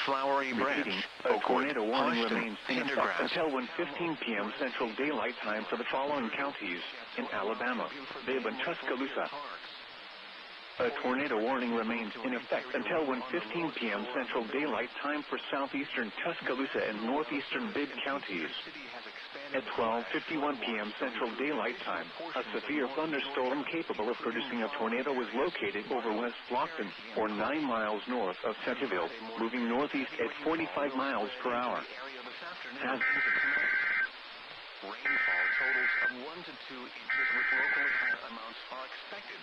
Flowery Branch, A tornado warning remains in effect Pendergrass. until 1:15 p.m. Central Daylight Time for the following counties in Alabama: Bibb and Tuscaloosa. A tornado warning remains in effect until 1:15 p.m. Central Daylight Time for southeastern Tuscaloosa and northeastern Bibb counties. At 12:51 p.m. Central Daylight Time, a severe thunderstorm capable of producing a tornado was located over West Lockton, or 9 miles north of Centerville, moving northeast at 45 miles per hour. Rainfall totals of 1 to 2 inches with locally higher amounts are expected.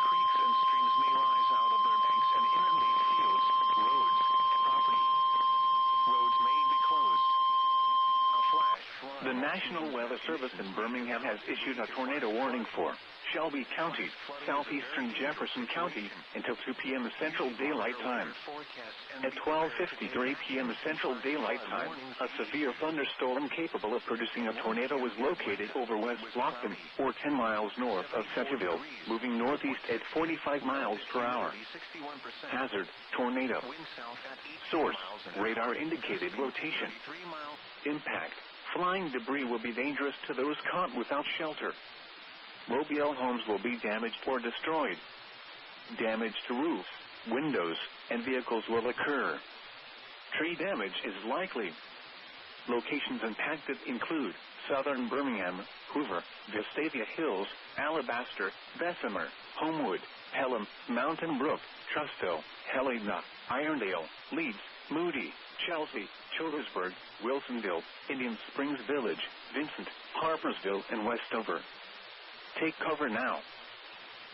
Creeks and streams may rise out of their banks and inundate fields, roads, and property. Roads may be closed. A flash flood. The National Weather Service in Birmingham has issued a tornado warning for Shelby County, southeastern Jefferson County, until 2 p.m. Central Daylight Time. At 12:53 p.m. Central Daylight Time, a severe thunderstorm capable of producing a tornado was located over West Lockton, or 10 miles north of Centerville, moving northeast at 45 miles per hour. Hazard: tornado. Source: radar indicated rotation. Impact: flying debris will be dangerous to those caught without shelter. Mobile homes will be damaged or destroyed. Damage to roofs, windows, and vehicles will occur. Tree damage is likely. Locations impacted include southern Birmingham, Hoover, Vestavia Hills, Alabaster, Bessemer, Homewood, Pelham, Mountain Brook, Trussville, Helena, Irondale, Leeds, Moody, Chelsea, Childersburg, Wilsonville, Indian Springs Village, Vincent, Harpersville, and Westover. Take cover now.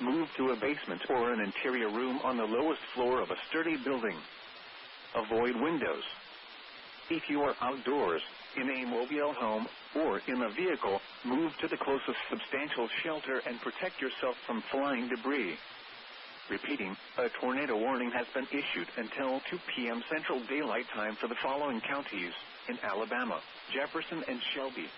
Move to a basement or an interior room on the lowest floor of a sturdy building. Avoid windows. If you are outdoors, in a mobile home, or in a vehicle, move to the closest substantial shelter and protect yourself from flying debris. Repeating, a tornado warning has been issued until 2 p.m. Central Daylight Time for the following counties in Alabama: Jefferson and Shelby,